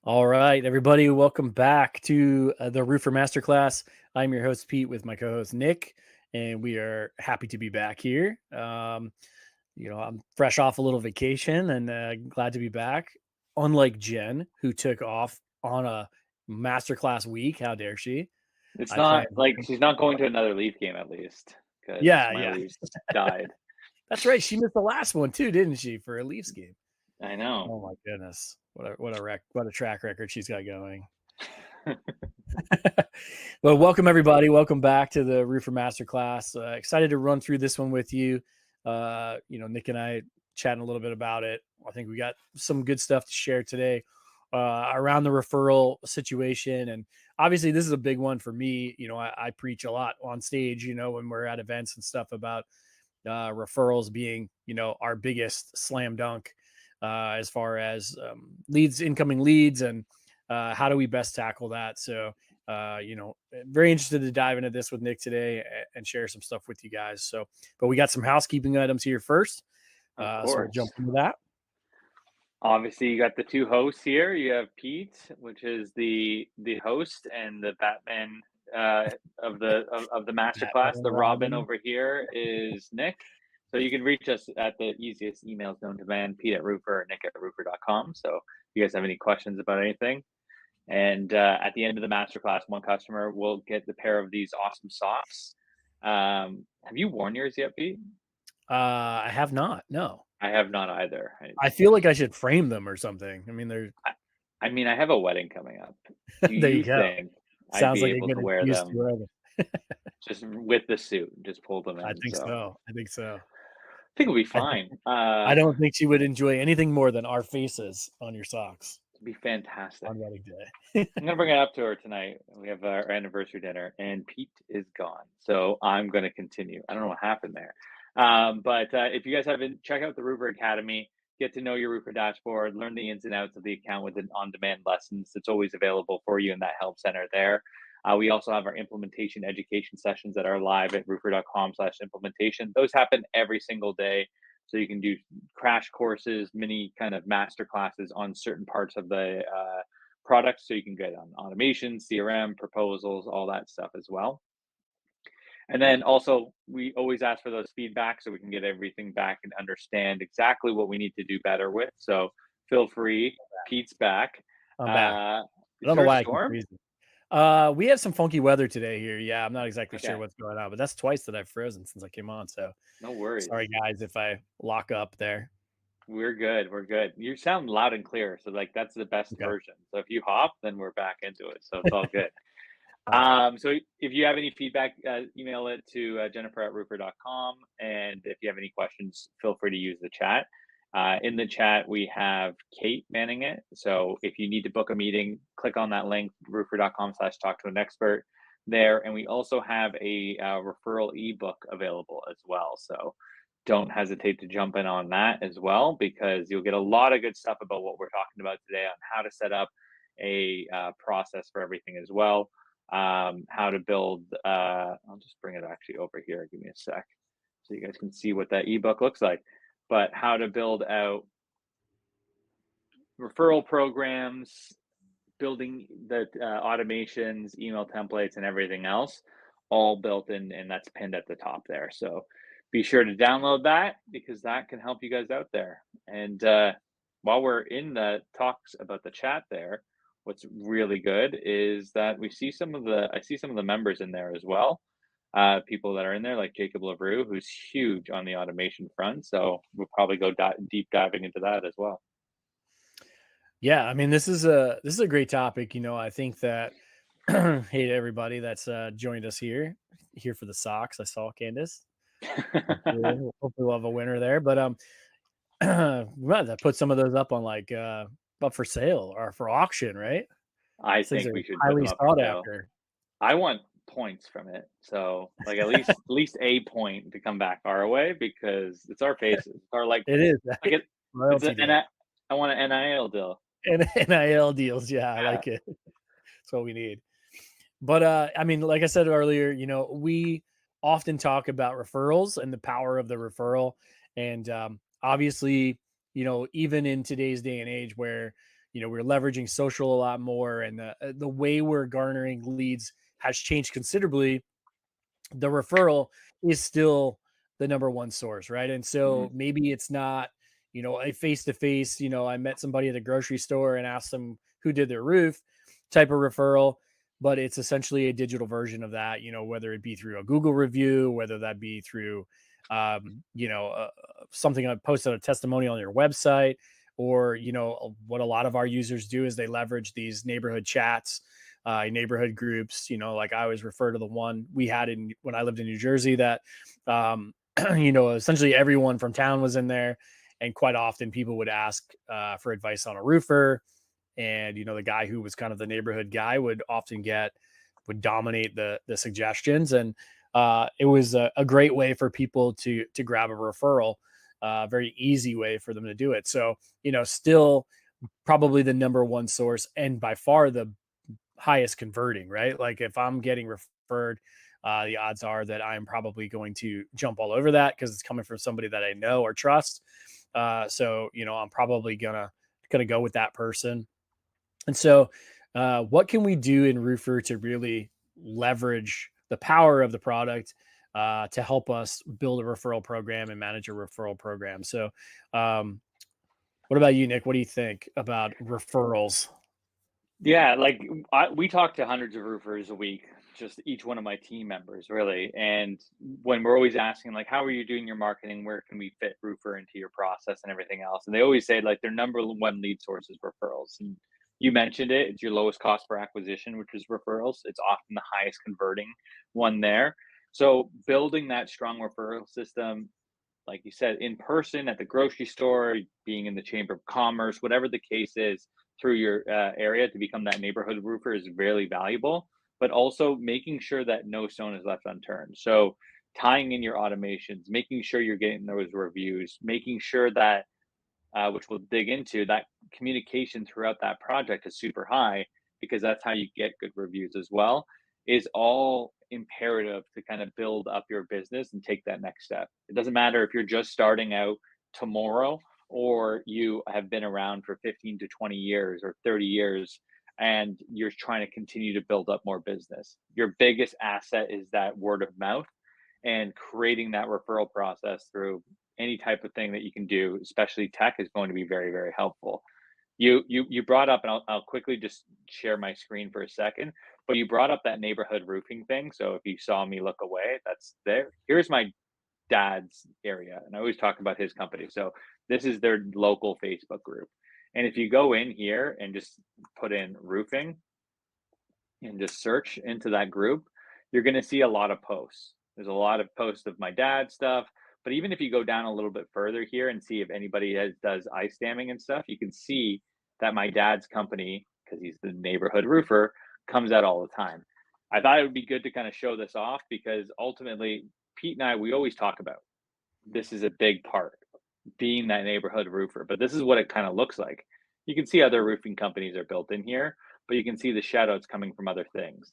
All right, everybody, welcome back to the Roofr Masterclass. I'm your host, Pete, with my co host, Nick, and we are happy to be back here. I'm fresh off a little vacation and glad to be back. Unlike Jen, who took off on a masterclass week, how dare she? It's I plan. not like she's not going to another Leaf game at least, because Yeah, my yeah, Leafs died. that's right. She missed the last one too, didn't she, for a Leafs game? I know. Oh my goodness, what a track record she's got going. Well, welcome everybody. Welcome back to the Roofer Masterclass. Excited to run through this one with you. Nick and I chatting a little bit about it. I think we got some good stuff to share today around the referral situation, and obviously this is a big one for me. I preach a lot on stage. When we're at events and stuff about referrals being, our biggest slam dunk as far as incoming leads, and how do we best tackle that. So, very interested to dive into this with Nick today and share some stuff with you guys. So, but we got some housekeeping items here first. Of So we'll jump course. into that. Obviously, you got the two hosts here. You have Pete, which is the host and the Batman of the masterclass. Batman The Robin Robin. over here is Nick. So you can reach us at the easiest emails known to man, Pete at Roofer or Nick at Roofer.com. So if you guys have any questions about anything. And at the end of the masterclass, one customer will get the pair of these awesome socks. Have you worn yours yet, Pete? I have not. No, I have not either. I feel like I should frame them or something. I mean, they're I, I mean, I have a wedding coming up. Do there. You you go. think I'd Sounds be like a able good to wear excuse to them wear them. just with the suit, just pull them I in? think So so. I think so. I think it'll be I think fine. I don't think she would enjoy anything more than our faces on your socks It'll be fantastic. on wedding day. I'm gonna bring it up to her tonight. We have our anniversary dinner, and Pete is gone, so I'm gonna continue. I don't know what happened there, but if you guys haven't, check out the Roofr Academy. Get to know your Roofr dashboard, learn the ins and outs of the account with the on-demand lessons. It's always available for you in that help center there. We also have our implementation education sessions that are live at roofer.com/implementation. Those happen every single day, so you can do crash courses, mini kind of master classes on certain parts of the products, so you can get on automation, CRM, proposals, all that stuff as well. And then also, we always ask for those feedback so we can get everything back and understand exactly what we need to do better with. So feel free. Pete's back. I'm back. Uh, I is don't know there a why I keep storm? freezing. We have some funky weather today here. Yeah, I'm not exactly sure Okay, what's going on, but that's twice that I've frozen since I came on. So no worries. sorry guys if I lock up there. We're good. We're good. You sound loud and clear. So, like, that's the best Okay. version. So, if you hop, then we're back into it. So, it's all good. All right. So if you have any feedback, email it to jennifer@roofer.com. And if you have any questions, feel free to use the chat. In the chat, we have Kate manning it. So if you need to book a meeting, click on that link, roofer.com/talk to an expert there. And we also have a referral ebook available as well. So don't hesitate to jump in on that as well, because you'll get a lot of good stuff about what we're talking about today on how to set up a process for everything as well, how to build. I'll just bring it actually over here. Give me a sec so you guys can see what that ebook looks like. But how to build out referral programs, building the automations, email templates, and everything else, all built in, and that's pinned at the top there. So be sure to download that, because that can help you guys out there. And while we're in the talks about the chat there, what's really good is that I see some of the members in there as well. People that are in there, like Jacob LaRue, who's huge on the automation front. So we'll probably go deep diving into that as well. Yeah, I mean this is a great topic. I think that hey to everybody that's joined us here for the socks. I saw Candace. Hopefully we'll have a winner there. But we might have to put some of those up on like up for sale or for auction, right? I These things think are we should put them highly up for sought sale. after. I want points from it. So, like, at least a point to come back our way, because it's our faces. Our It is like right? it it's Royalty an day. I want an NIL deal. And NIL deals. Yeah, I Yeah. like it. That's what we need. But I mean, like I said earlier, we often talk about referrals and the power of the referral. And obviously, even in today's day and age where, we're leveraging social a lot more, and the way we're garnering leads has changed considerably. The referral is still the number one source, right? And so Mhm. maybe it's not, a face to face, I met somebody at a grocery store and asked them who did their roof type of referral, but it's essentially a digital version of that, whether it be through a Google review, whether that be through, something I posted a testimonial on your website, or, what a lot of our users do is they leverage these neighborhood chats, neighborhood groups. Like I always refer to the one we had in when I lived in New Jersey that, essentially everyone from town was in there, and quite often people would ask for advice on a roofer, and the guy who was kind of the neighborhood guy would dominate the suggestions, and it was a great way for people to grab a referral, very easy way for them to do it. So still probably the number one source, and by far the highest converting, right? Like if I'm getting referred, the odds are that I'm probably going to jump all over that because it's coming from somebody that I know or trust. So I'm probably gonna go with that person. And so, what can we do in Roofer to really leverage the power of the product to help us build a referral program and manage a referral program? So, what about you, Nick? What do you think about referrals? Yeah, like we talk to hundreds of roofers a week, just each one of my team members, really. And when we're always asking, like, how are you doing your marketing? Where can we fit roofer into your process and everything else? And they always say, like, their number one lead source is referrals. And you mentioned it, it's your lowest cost per acquisition, which is referrals. It's often the highest converting one there. So building that strong referral system, like you said, in person at the grocery store, being in the chamber of commerce, whatever the case is, through your area to become that neighborhood roofer is really valuable. But also making sure that no stone is left unturned. So tying in your automations, making sure you're getting those reviews, making sure that which we'll dig into, that communication throughout that project is super high because that's how you get good reviews as well, is all imperative to kind of build up your business and take that next step. It doesn't matter if you're just starting out tomorrow or you have been around for 15 to 20 years or 30 years and you're trying to continue to build up more business. Your biggest asset is that word of mouth and creating that referral process through any type of thing that you can do, especially tech, is going to be very, very helpful. You brought up, and I'll quickly just share my screen for a second. But you brought up that neighborhood roofing thing. So if you saw me look away, that's there. Here's my dad's area, and I always talk about his company. So this is their local Facebook group. And if you go in here and just put in roofing, and just search into that group, you're going to see a lot of posts. There's a lot of posts of my dad's stuff. But even if you go down a little bit further here and see if anybody does ice damming and stuff, you can see that my dad's company, because he's the neighborhood roofer, comes out all the time. I thought it would be good to kind of show this off because ultimately, Pete and I, we always talk about this is a big part, being that neighborhood roofer, but this is what it kind of looks like. You can see other roofing companies are built in here, but you can see the shout outs coming from other things.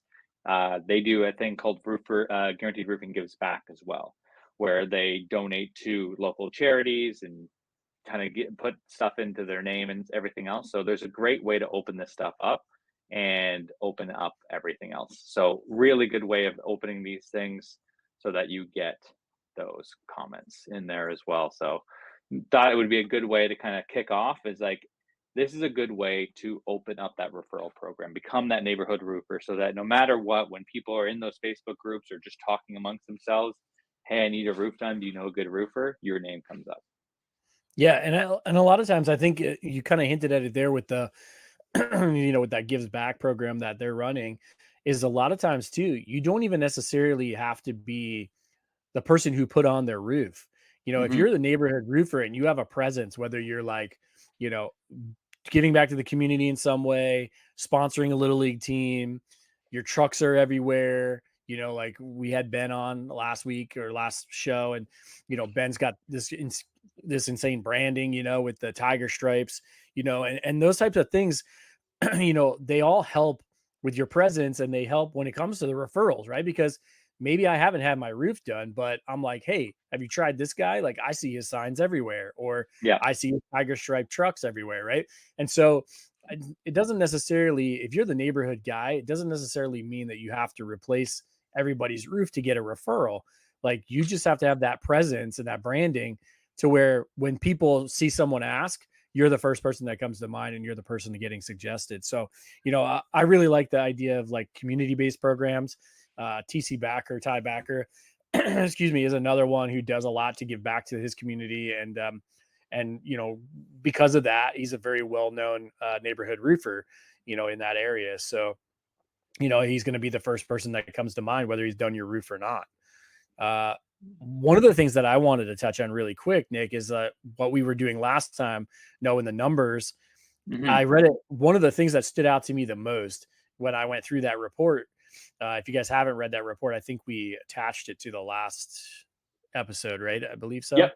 They do a thing called Roofer Guaranteed Roofing Gives Back as well, where they donate to local charities and kind of get put stuff into their name and everything else. So there's a great way to open this stuff up and open up everything else. So really good way of opening these things so that you get those comments in there as well. So thought it would be a good way to kind of kick off is like this is a good way to open up that referral program, become that neighborhood roofer so that no matter what, when people are in those Facebook groups or just talking amongst themselves, hey, I need a roof done. Do you know a good roofer? Your name comes up. Yeah, and a lot of times I think you kind of hinted at it there with the with that gives back program that they're running, is a lot of times too, you don't even necessarily have to be the person who put on their roof. If Hmm. you're the neighborhood roofer and you have a presence, whether you're like, you know, giving back to the community in some way, sponsoring a little league team, your trucks are everywhere. Like we had Ben on last week or last show, and Ben's got this insane branding, with the tiger stripes, and those types of things, they all help with your presence, and they help when it comes to the referrals, right? Because maybe I haven't had my roof done, but I'm like, hey, have you tried this guy? Like I see his signs everywhere, or Yeah. I see his tiger stripe trucks everywhere, right? And so it doesn't necessarily, if you're the neighborhood guy, it doesn't necessarily mean that you have to replace everybody's roof to get a referral. Like you just have to have that presence and that branding to where when people see someone ask, you're the first person that comes to mind and you're the person getting suggested. So, I really like the idea of like community based programs. TC Backer, Ty Backer, excuse me, is another one who does a lot to give back to his community. And because of that, he's a very well known neighborhood roofer, in that area. So, he's going to be the first person that comes to mind, whether he's done your roof or not. Uh, One of the things that I wanted to touch on really quick, Nick, is what we were doing last time, knowing the numbers. Hmm. I read it. One of the things that stood out to me the most when I went through that report, if you guys haven't read that report, I think we attached it to the last episode, right? I believe so. Yep.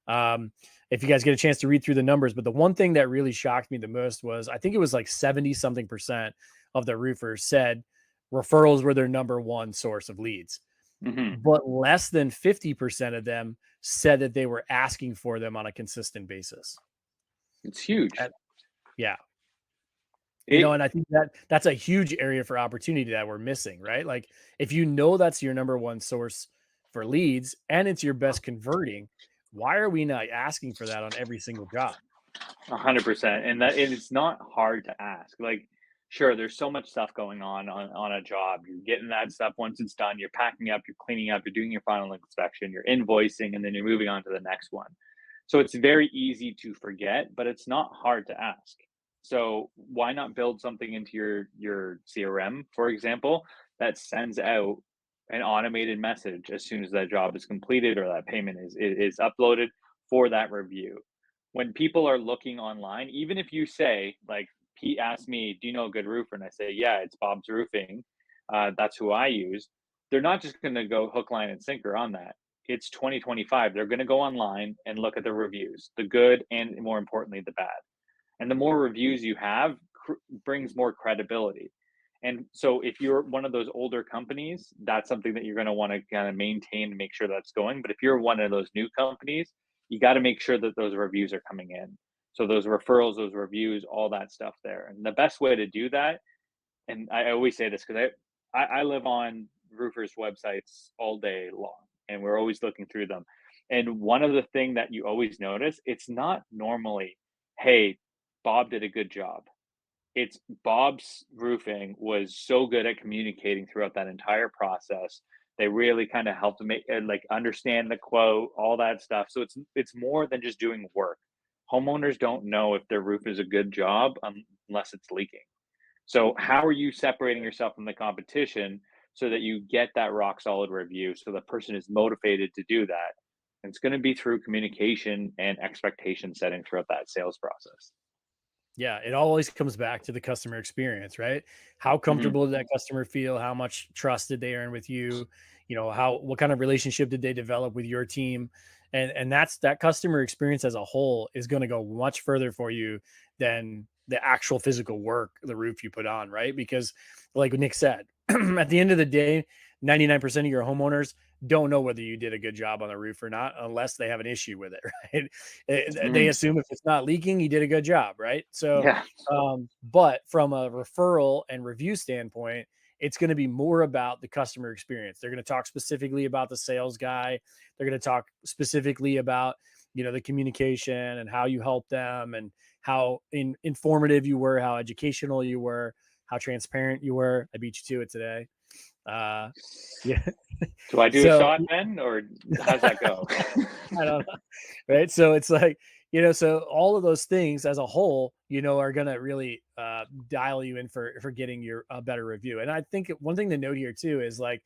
Um, if you guys get a chance to read through the numbers, but the one thing that really shocked me the most was I think it was like 70 something percent of the roofers said referrals were their number one source of leads, Hmm. but less than 50% of them said that they were asking for them on a consistent basis. It's huge. And yeah, It and I think that that's a huge area for opportunity that we're missing, right? Like if that's your number one source for leads and it's your best converting, why are we not asking for that on every single job? 100%, and that and it's not hard to ask. Like, sure, there's so much stuff going on a job. You're getting that stuff once it's done. You're packing up, you're cleaning up, you're doing your final inspection, you're invoicing, and then you're moving on to the next one. So it's very easy to forget, but it's not hard to ask. So why not build something into your CRM, for example, that sends out an automated message as soon as that job is completed or that payment is uploaded for that review. When people are looking online, even if you say, like, Pete asked me, "Do you know a good roofer?" And I say, "Yeah, it's Bob's Roofing. That's who I use." They're not just going to go hook, line, and sinker on that. It's 2025. They're going to go online and look at the reviews, the good and more importantly, the bad. And the more reviews you have brings more credibility. And so if you're one of those older companies, that's something that you're going to want to kind of maintain and make sure that's going. But if you're one of those new companies, you got to make sure that those reviews are coming in. So those referrals, those reviews, all that stuff there. And the best way to do that, and I always say this because I live on roofers websites all day long and we're always looking through them. And one of the thing that you always notice, it's not normally, hey, Bob did a good job. It's Bob's Roofing was so good at communicating throughout that entire process. They really kind of helped make like understand the quote, all that stuff. So it's more than just doing work. Homeowners don't know if their roof is a good job unless it's leaking. So how are you separating yourself from the competition so that you get that rock solid review so the person is motivated to do that? And it's going to be through communication and expectation setting throughout that sales process. Yeah, it always comes back to the customer experience, right? How Mhm. comfortable did that customer feel? How much trust did they earn with you? What kind of relationship did they develop with your team? And that's that customer experience as a whole is going to go much further for you than the actual physical work, the roof you put on, right? Because like Nick said, at the end of the day, 99% of your homeowners don't know whether you did a good job on the roof or not unless they have an issue with it, right? They Mhm. assume if it's not leaking, you did a good job, right? So, Yeah. but from a referral and review standpoint, it's going to be more about the customer experience. They're going to talk specifically about the sales guy. They're going to talk specifically about the communication and how you help them and how informative you were, how educational you were, how transparent you were. I beat you to it today. Uh, yeah. Do I do a So shot then, or how's that go? I don't know. Right. So it's like, so all of those things as a whole, are going to really dial you in for getting your a better review. And I think one thing to note here too is like,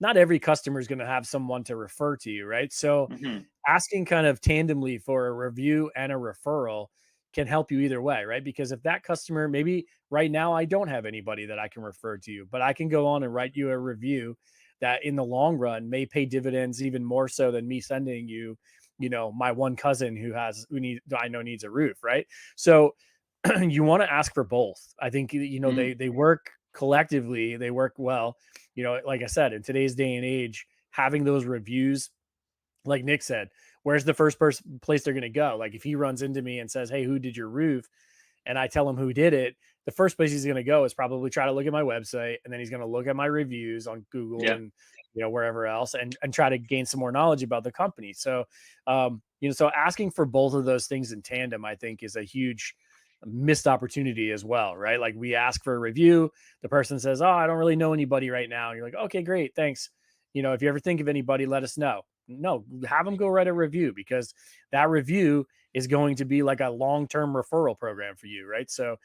not every customer is going to have someone to refer to you. Right. So Mhm. asking kind of tandemly for a review and a referral can help you either way. Right. Because if that customer, maybe right now I don't have anybody that I can refer to you, but I can go on and write you a review that in the long run may pay dividends even more so than me sending you, my one cousin who I know needs a roof, right? So you want to ask for both. I think Mhm. they work collectively, they work well. Like I said, in today's day and age, having those reviews, like Nick said, where's the first place they're going to go? Like if he runs into me and says, "Hey, who did your roof?" and I tell him who did it, the first place he's going to go is probably try to look at my website, and then he's going to look at my reviews on Google Yeah. and wherever else, and try to gain some more knowledge about the company. So so asking for both of those things in tandem, I think, is a huge missed opportunity as well, right? Like we ask for a review, the person says, "Oh, I don't really know anybody right now." And you're like, "Okay, great, thanks. If you ever think of anybody, let us know." No, have them go write a review, because that review is going to be like a long-term referral program for you, right? So,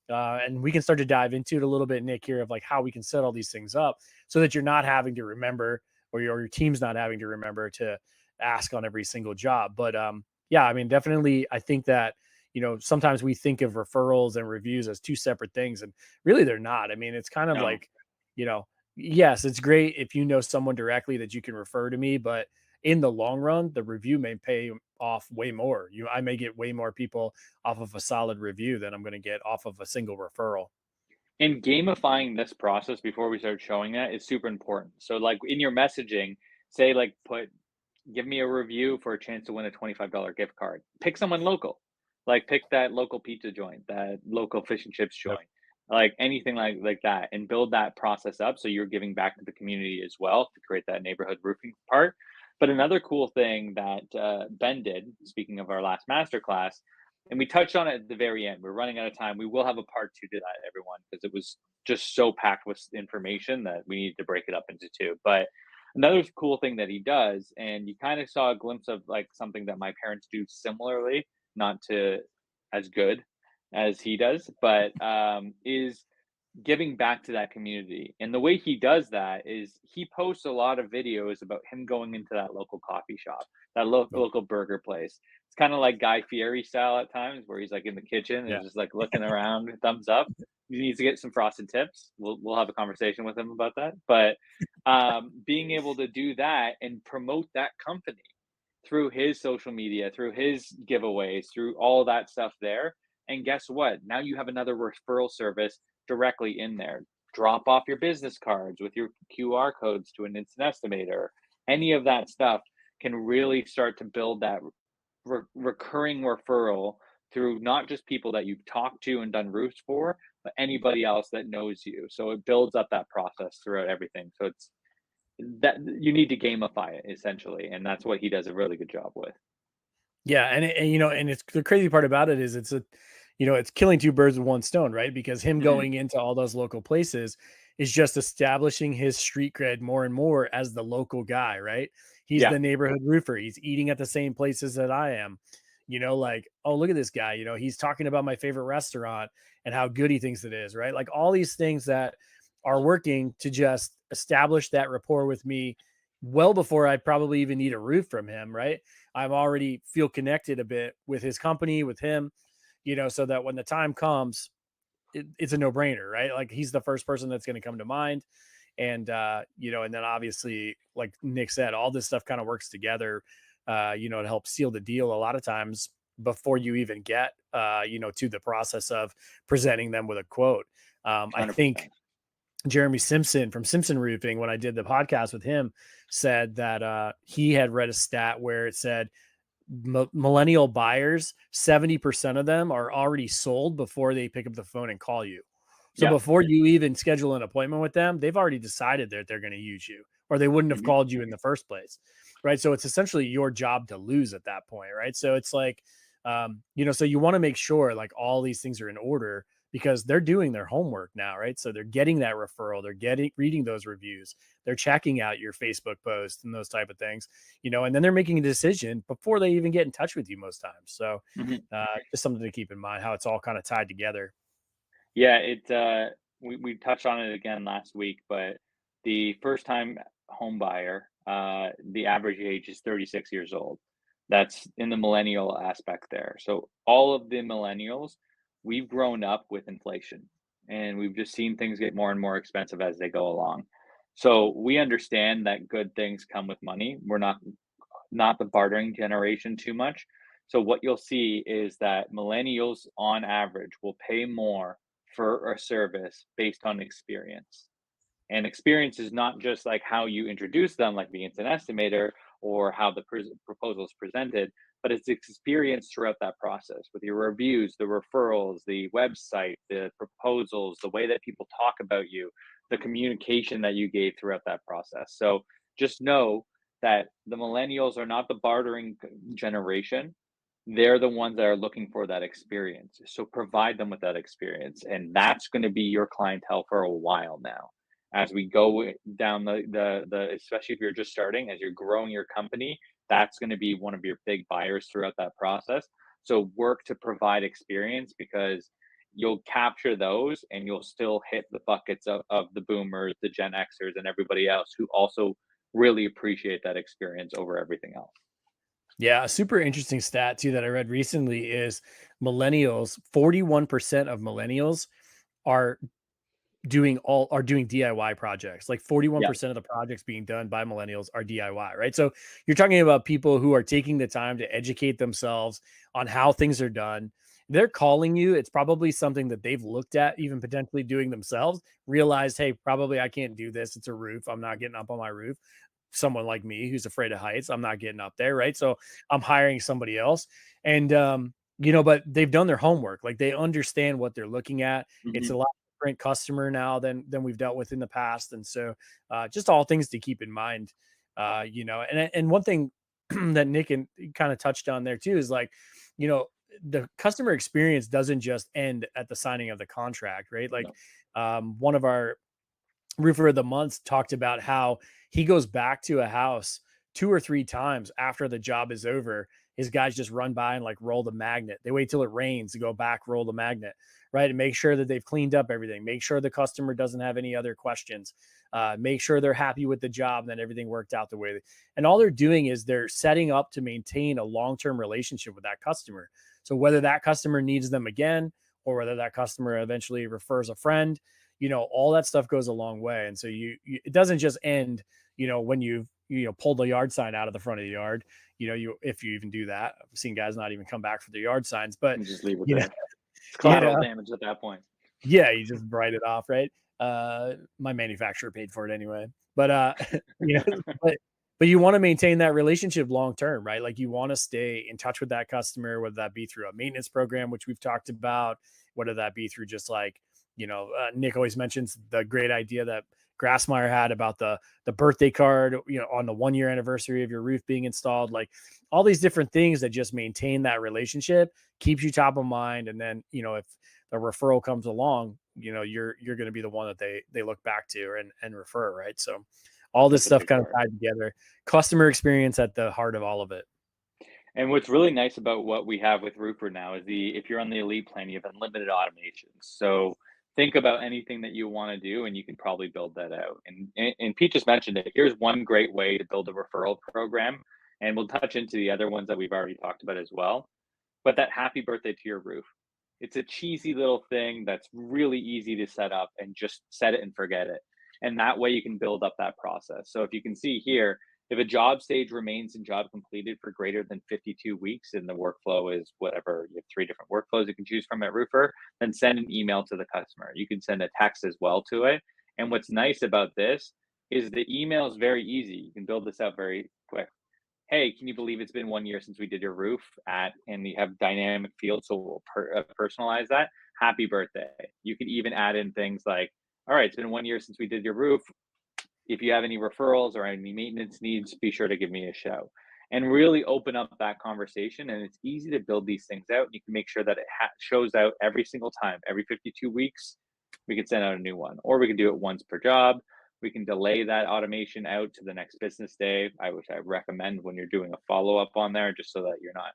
and we can start to dive into it a little bit, Nick, here, of like how we can set all these things up so that you're not having to remember, or your team's not having to remember to ask on every single job. But yeah, I mean, definitely, I think that sometimes we think of referrals and reviews as two separate things, and really they're not. I mean, it's kind of No. like, you know, yes, it's great if you know someone directly that you can refer to me, but in the long run, the review may pay off way more. I may get way more people off of a solid review than I'm going to get off of a single referral. And gamifying this process before we start showing that is super important. So, like in your messaging, say like give me a review for a chance to win a $25 gift card. Pick someone local. Like pick that local pizza joint, that local fish and chips Yep. joint, like anything like that, and build that process up so you're giving back to the community as well to create that neighborhood roofing part. But another cool thing that Ben did, speaking of our last masterclass, and we touched on it at the very end. We're running out of time. We will have a part two to that, everyone, because it was just so packed with information that we need to break it up into two. But another cool thing that he does, and you kind of saw a glimpse of like something that my parents do similarly, not to as good as he does, but is giving back to that community. And the way he does that is he posts a lot of videos about him going into that local coffee shop, that Yep. local burger place. It's kind of like Guy Fieri style at times, where he's like in the kitchen Yeah. and just like looking around, thumbs up. He needs to get some frosted tips. We'll have a conversation with him about that. But being able to do that and promote that company through his social media, through his giveaways, through all that stuff there. And guess what? Now you have another referral service directly in there. Drop off your business cards with your QR codes to an instant estimator. Any of that stuff can really start to build that recurring referral through not just people that you've talked to and done roofs for, but anybody else that knows you. So it builds up that process throughout everything. So it's that you need to gamify it essentially, and that's what he does a really good job with. Yeah, and it's the crazy part about it is it's killing two birds with one stone, right? Because him Mhm. going into all those local places is just establishing his street cred more and more as the local guy, right? He's Yeah. the neighborhood roofer. He's eating at the same places that I am. Like, oh, look at this guy. He's talking about my favorite restaurant and how good he thinks it is, right? Like all these things that are working to just establish that rapport with me well before I probably even need a roof from him, right? I'm already feel connected a bit with his company, with him, so that when the time comes, it's a no brainer, right? Like he's the first person that's going to come to mind. And, and then obviously, like Nick said, all this stuff kind of works together, to help seal the deal a lot of times before you even get, to the process of presenting them with a quote. I think 100%. Jeremy Simpson from Simpson Roofing, when I did the podcast with him, said that he had read a stat where it said millennial buyers, 70% of them are already sold before they pick up the phone and call you. So Yeah. before you even schedule an appointment with them, they've already decided that they're going to use you, or they wouldn't have Mhm. called you in the first place. Right. So it's essentially your job to lose at that point. Right. So it's like, so you want to make sure like all these things are in order because they're doing their homework now. Right. So they're getting that referral, they're reading those reviews, they're checking out your Facebook posts and those type of things, and then they're making a decision before they even get in touch with you most times. So Mhm. just something to keep in mind how it's all kind of tied together. Yeah, we touched on it again last week, but the first time home buyer, the average age is 36 years old. That's in the millennial aspect there. So all of the millennials, we've grown up with inflation and we've just seen things get more and more expensive as they go along. So we understand that good things come with money. We're not the bartering generation too much. So what you'll see is that millennials on average will pay more for a service based on experience. And experience is not just like how you introduce them, like the instant estimator, or how the proposal is presented, but it's experience throughout that process with your reviews, the referrals, the website, the proposals, the way that people talk about you, the communication that you gave throughout that process. So just know that the millennials are not the bartering generation. They're the ones that are looking for that experience. So provide them with that experience. And that's going to be your clientele for a while now. As we go down the especially if you're just starting, as you're growing your company, that's going to be one of your big buyers throughout that process. So work to provide experience because you'll capture those and you'll still hit the buckets of the boomers, the Gen Xers, and everybody else who also really appreciate that experience over everything else. Yeah, a super interesting stat too that I read recently is millennials, 41% of millennials are are doing DIY projects. Like Yeah. 41% of the projects being done by millennials are DIY, right? So you're talking about people who are taking the time to educate themselves on how things are done. They're calling you. It's probably something that they've looked at, even potentially doing themselves, realized, hey, probably I can't do this. It's a roof. I'm not getting up on my roof. Someone like me who's afraid of heights, I'm not getting up there, right? So I'm hiring somebody else. And but they've done their homework. Like they understand what they're looking at. It's a Mhm. lot different customer now than we've dealt with in the past. And so just all things to keep in mind. And one thing that Nick and kind of touched on there too is like, you know, the customer experience doesn't just end at the signing of the contract, right? Like No. one of our Roofer of the Month talked about how he goes back to a house 2 or 3 times after the job is over. His guys just run by and like roll the magnet. They wait till it rains to go back, roll the magnet, right? And make sure that they've cleaned up everything. Make sure the customer doesn't have any other questions. Make sure they're happy with the job and that everything worked out the way. And all they're doing is they're setting up to maintain a long-term relationship with that customer. So whether that customer needs them again or whether that customer eventually refers a friend, all that stuff goes a long way. And so it doesn't just end, when you pull the yard sign out of the front of the yard, if you even do that. I've seen guys not even come back for the yard signs, but You just leave it you know, there. It's you collateral know, damage at that point. yeah, you just write it off, right? My manufacturer paid for it anyway. But you know, but but you want to maintain that relationship long term, right? Like you want to stay in touch with that customer, whether that be through a maintenance program, which we've talked about, whether that be through just like, Nick always mentions the great idea that Grassmeyer had about the birthday card, on the 1 year anniversary of your roof being installed, like all these different things that just maintain that relationship, keeps you top of mind. And then, if the referral comes along, you're going to be the one that they look back to and refer, right? So all this That's a stuff big kind of part. tied together, customer experience at the heart of all of it. And what's really nice about what we have with Roofr now is the if you're on the elite plan, you have unlimited automations. So think about anything that you want to do, and you can probably build that out. And Pete just mentioned it. Here's one great way to build a referral program, and we'll touch into the other ones that we've already talked about as well. But that happy birthday to your roof. It's a cheesy little thing that's really easy to set up and just set it and forget it. And that way you can build up that process. So if you can see here, if a job stage remains in job completed for greater than 52 weeks and the workflow is whatever, you have 3 different workflows you can choose from at Roofer, then send an email to the customer. You can send a text as well to it. And what's nice about this is the email is very easy. You can build this out very quick. Hey, can you believe it's been 1 year since we did your roof at, and you have dynamic fields, so we'll personalize that. Happy birthday. You can even add in things like, all right, it's been 1 year since we did your roof. If you have any referrals or any maintenance needs, be sure to give me a show and really open up that conversation. And it's easy to build these things out. You can make sure that it shows out every single time, every 52 weeks. We can send out a new one, or we can do it once per job. We can delay that automation out to the next business day. Which I recommend when you're doing a follow up on there, just so that you're not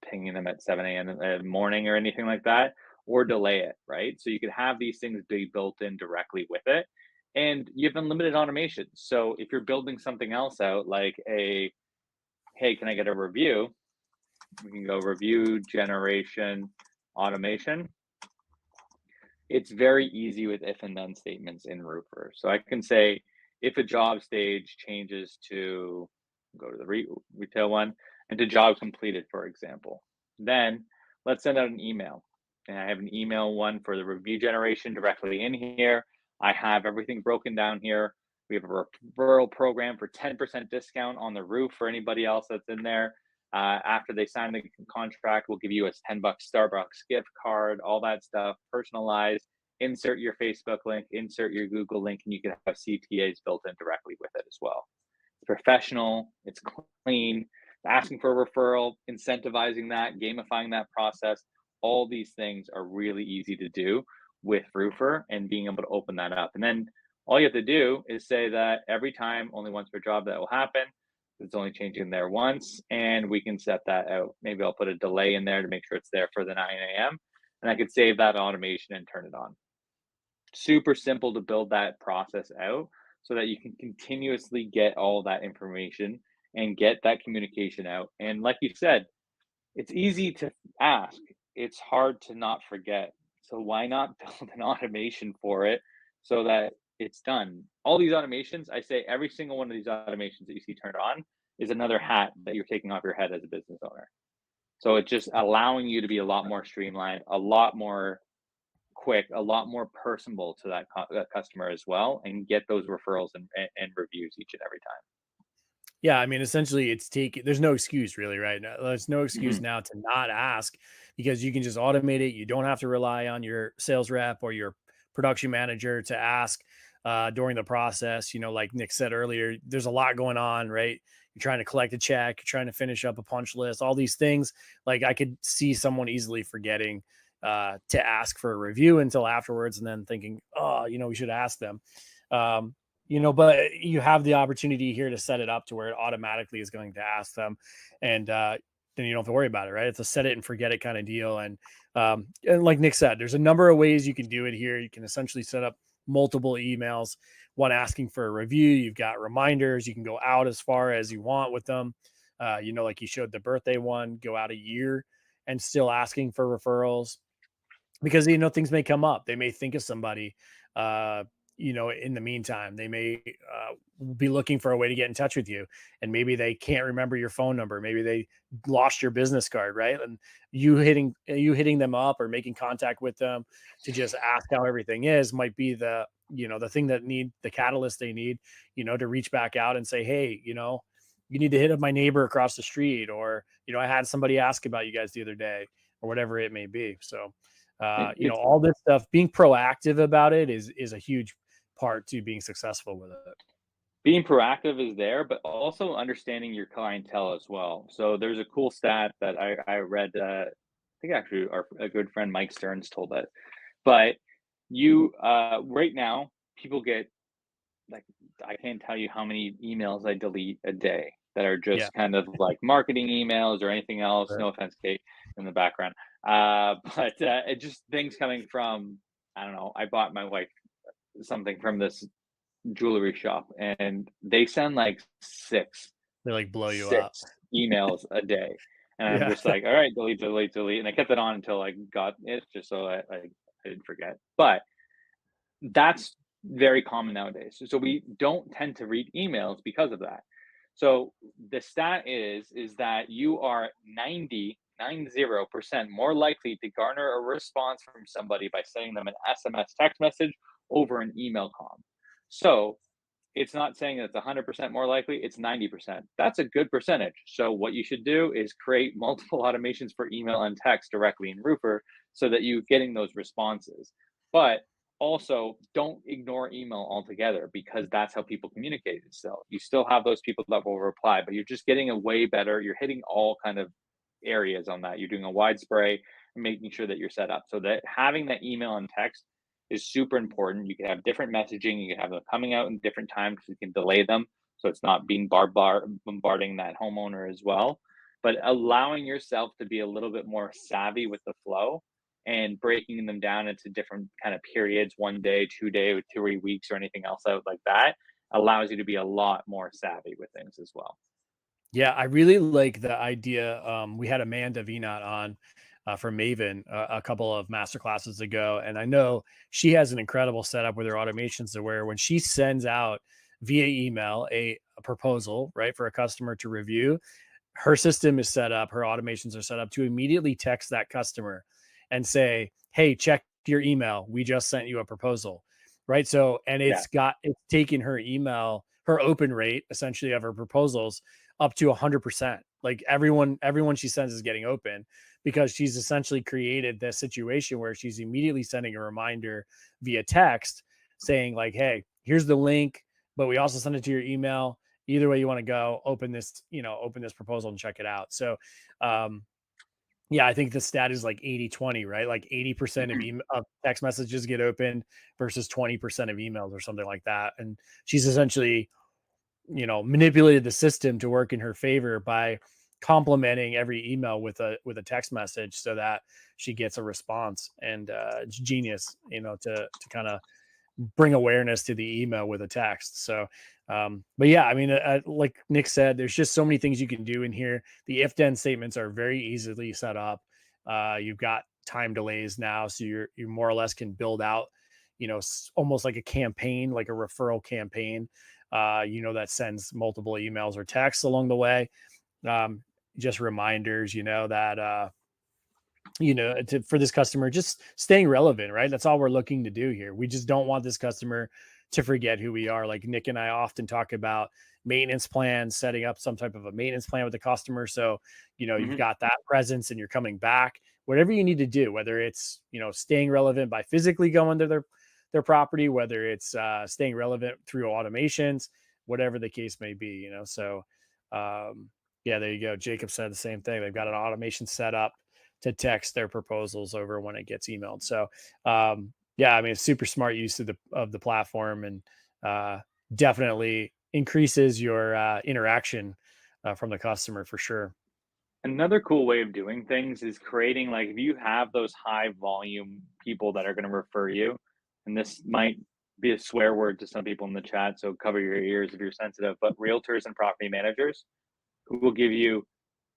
pinging them at 7 a.m. in the morning or anything like that, or delay it, right? So you can have these things be built in directly with it. And you have unlimited automation. So if you're building something else out, like hey, can I get a review? We can go review generation automation. It's very easy with if and then statements in Roofr. So I can say if a job stage changes to go to the retail one and to job completed, for example, then let's send out an email. And I have an email one for the review generation directly in here. I have everything broken down here. We have a referral program for 10% discount on the roof for anybody else that's in there. After they sign the contract, we'll give you a $10 Starbucks gift card, all that stuff, personalized. Insert your Facebook link, insert your Google link, and you can have CTAs built in directly with it as well. It's professional, it's clean, asking for a referral, incentivizing that, gamifying that process. All these things are really easy to do with Roofr and being able to open that up. And then all you have to do is say that every time, only once per job that will happen. It's only changing there once, and we can set that out. Maybe I'll put a delay in there to make sure it's there for the 9 a.m. And I could save that automation and turn it on. Super simple to build that process out so that you can continuously get all that information and get that communication out. And like you said, it's easy to ask, it's hard to not forget. So why not build an automation for it so that it's done? All these automations, I say every single one of these automations that you see turned on is another hat that you're taking off your head as a business owner. So it's just allowing you to be a lot more streamlined, a lot more quick, a lot more personable to that customer as well, and get those referrals and reviews each and every time. Yeah, I mean, essentially, it's taking. There's no excuse really, right? Now, there's no excuse Mhm. now to not ask because you can just automate it. You don't have to rely on your sales rep or your production manager to ask during the process. You know, like Nick said earlier, there's a lot going on, right? You're trying to collect a check, you're trying to finish up a punch list, all these things. Like I could see someone easily forgetting to ask for a review until afterwards, and then thinking, oh, we should ask them. Um, but you have the opportunity here to set it up to where it automatically is going to ask them, and then you don't have to worry about it, right? It's a set it and forget it kind of deal. And like Nick said, there's a number of ways you can do it here. You can essentially set up multiple emails, one asking for a review. You've got reminders. You can go out as far as you want with them. Like you showed the birthday one, go out a year and still asking for referrals because things may come up. They may think of somebody. Uh, in the meantime, they may be looking for a way to get in touch with you, and maybe they can't remember your phone number. Maybe they lost your business card, right? And you hitting them up or making contact with them to just ask how everything is might be the thing that need the catalyst they need, to reach back out and say, hey, you need to hit up my neighbor across the street, or I had somebody ask about you guys the other day, or whatever it may be. So It's all this stuff, being proactive about it is a huge part to being successful with it. being proactive is there, but also understanding your clientele as well. So there's a cool stat that I read. I think actually a good friend Mike Stearns told it. But you right now, people get like I can't tell you how many emails I delete a day that are Yeah. just kind of like marketing emails or anything else. Right. No offense, Kate, in the background. But it just things coming from I don't know. I bought my wife something from this jewelry shop, and they send like They like blow you up. six emails a day, and I'm Yeah. just like, all right, delete, delete, delete, and I kept it on until I got it, just so I didn't forget. But that's very common nowadays. So we don't tend to read emails because of that. So the stat is that you are 90% more likely to garner a response from somebody by sending them an SMS text message over an email com. So it's not saying that it's 100% more likely, it's 90%. That's a good percentage. So what you should do is create multiple automations for email and text directly in Roofr so that you're getting those responses. But also don't ignore email altogether because that's how people communicate. So you still have those people that will reply, but you're just getting a way better, you're hitting all kind of areas on that. You're doing a wide spray and making sure that you're set up so that having that email and text is super important. You can have different messaging. You can have them coming out in different times because you can delay them, so it's not being bombarding that homeowner as well. But allowing yourself to be a little bit more savvy with the flow and breaking them down into different kind of periods, 1 day, 2 day, 3 weeks, or anything else out like that, allows you to be a lot more savvy with things as well. Yeah, I really like the idea. We had Amanda Vinot on from Maven a couple of master classes ago, and I know she has an incredible setup with her automations to where when she sends out via email a proposal, right, for a customer to review, her system is set up, her automations are set up to immediately text that customer and say, hey, check your email. We just sent you a proposal. Right. So, and Yeah. it's taken her email, her open rate essentially of her proposals up to 100%. Like everyone she sends is getting open because she's essentially created this situation where she's immediately sending a reminder via text saying like, hey, here's the link, but we also send it to your email. Either way you want to go, open this, open this proposal and check it out. So um yeah, I think the stat is like 80-20, right? Like 80% of text messages get opened versus 20% of emails or something like that. And she's essentially, manipulated the system to work in her favor by complementing every email with a text message so that she gets a response. And it's genius, to kind of bring awareness to the email with a text. So, but yeah, I mean, like Nick said, there's just so many things you can do in here. The if then statements are very easily set up. You've got time delays now, so you more or less can build out, almost like a campaign, like a referral campaign, that sends multiple emails or texts along the way. Um, just reminders, that for this customer, just staying relevant, right? That's all we're looking to do here. We just don't want this customer to forget who we are. Like Nick and I often talk about maintenance plans, setting up some type of a maintenance plan with the customer. So, you've Mhm. got that presence and you're coming back, whatever you need to do, whether it's, staying relevant by physically going to their property, whether it's staying relevant through automations, whatever the case may be, So, yeah, there you go. Jacob said the same thing. They've got an automation set up to text their proposals over when it gets emailed. So, yeah, I mean, it's super smart use of the platform, and definitely increases your interaction from the customer for sure. Another cool way of doing things is creating, like, if you have those high volume people that are going to refer you, and this might be a swear word to some people in the chat, so cover your ears if you're sensitive, but realtors and property managers who will give you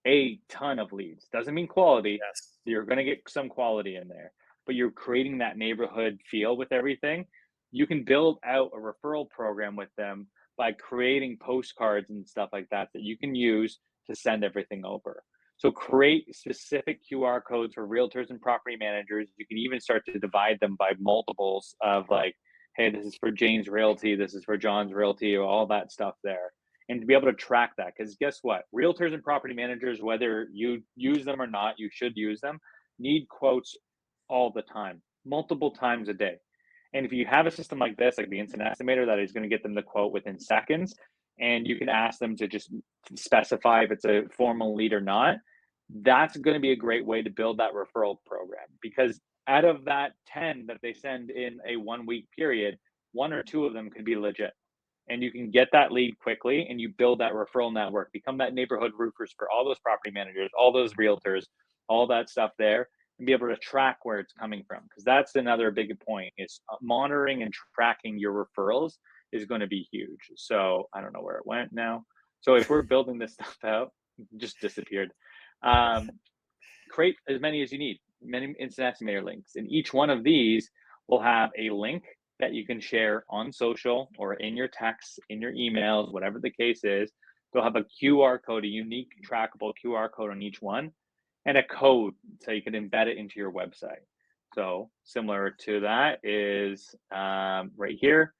a ton of leads. Doesn't mean quality. Yes. You're going to get some quality in there, but you're creating that neighborhood feel with everything. You can build out a referral program with them by creating postcards and stuff like that that you can use to send everything over. So create specific QR codes for realtors and property managers. You can even start to divide them by multiples of, like, hey, this is for Jane's Realty, this is for John's Realty, or all that stuff there, and to be able to track that. Because guess what? Realtors and property managers, whether you use them or not, you should use them, need quotes all the time, multiple times a day. And if you have a system like this, like the instant estimator, that is going to get them the quote within seconds, and you can ask them to just specify if it's a formal lead or not, that's going to be a great way to build that referral program. Because out of that 10 that they send in a 1 week period, one or two of them could be legit, and you can get that lead quickly and you build that referral network, become that neighborhood roofers for all those property managers, all those realtors, all that stuff there, and be able to track where it's coming from. Because that's another big point, is monitoring and tracking your referrals is going to be huge. So I don't know where it went now. So if we're building this stuff out, it just disappeared. Um, Create as many as you need, many instant estimator links. And each one of these will have a link that you can share on social or in your texts, in your emails, whatever the case is. They'll have a QR code, a unique trackable QR code on each one, and a code so you can embed it into your website. So similar to that is right here.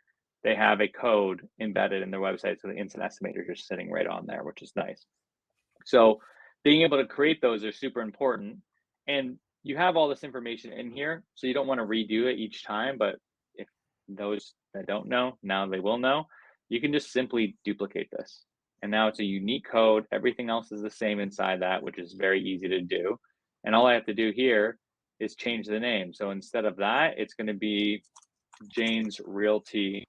They have a code embedded in their website, so the instant estimator is just sitting right on there, which is nice. So being able to create those are super important. And you have all this information in here, so you don't want to redo it each time. But if those that don't know, now they will know, you can just simply duplicate this. And now it's a unique code. Everything else is the same inside that, which is very easy to do. And all I have to do here is change the name. So instead of that, it's going to be Jane's Realty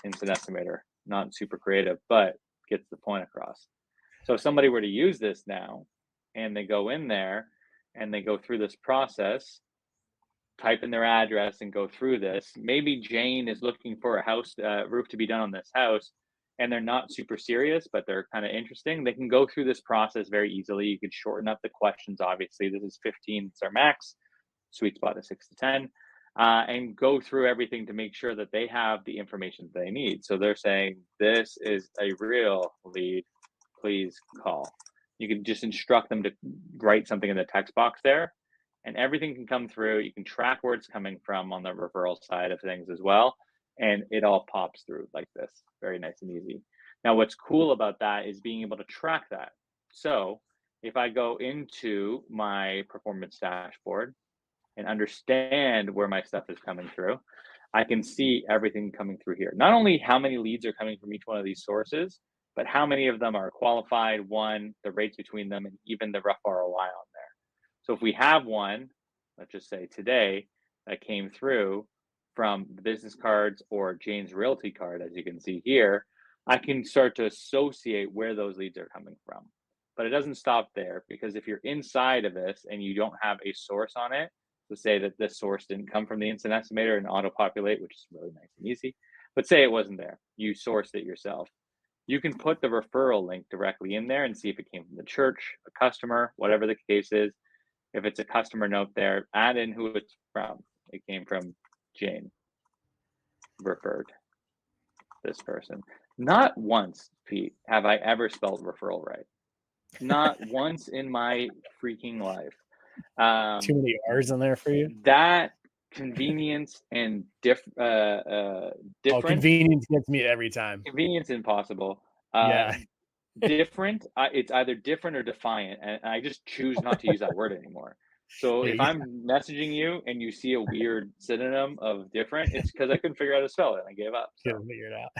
Instant Estimator. Not super creative, but gets the point across. So if somebody were to use this now and they go in there and they go through this process, type in their address and go through this, maybe Jane is looking for a house roof to be done on this house, and they're not super serious, but they're kind of interesting. They can go through this process very easily. You could shorten up the questions. Obviously, this is 15, it's our max. Sweet spot is 6 to 10. And go through everything to make sure that they have the information they need. So they're saying, this is a real lead, please call. You can just instruct them to write something in the text box there, and everything can come through. You can track where it's coming from on the referral side of things as well. And it all pops through like this. Very nice and easy. Now, what's cool about that is being able to track that. So if I go into my performance dashboard and understand where my stuff is coming through, I can see everything coming through here. Not only how many leads are coming from each one of these sources, but how many of them are qualified, one, the rates between them, and even the rough ROI on there. So if we have one, let's just say today, that came through from the business cards or Jane's Realty card, as you can see here, I can start to associate where those leads are coming from. But it doesn't stop there, because if you're inside of this and you don't have a source on it, so say that this source didn't come from the instant estimator and auto populate, which is really nice and easy, but say it wasn't there, you sourced it yourself. You can put the referral link directly in there and see if it came from the church, a customer, whatever the case is. If it's a customer note there, add in who it's from. It came from Jane, referred this person. Not once, Pete, have I ever spelled referral right. Not once in my freaking life. Too many R's in there for you. That convenience and Oh, different convenience gets me every time. convenience impossible. Uh, Yeah. Different, it's either different or defiant, and I just choose not to use that word anymore. So if Yeah. I'm messaging you and you see a weird synonym of different, it's because I couldn't figure out how to spell it and I gave up. So, Couldn't figure it out.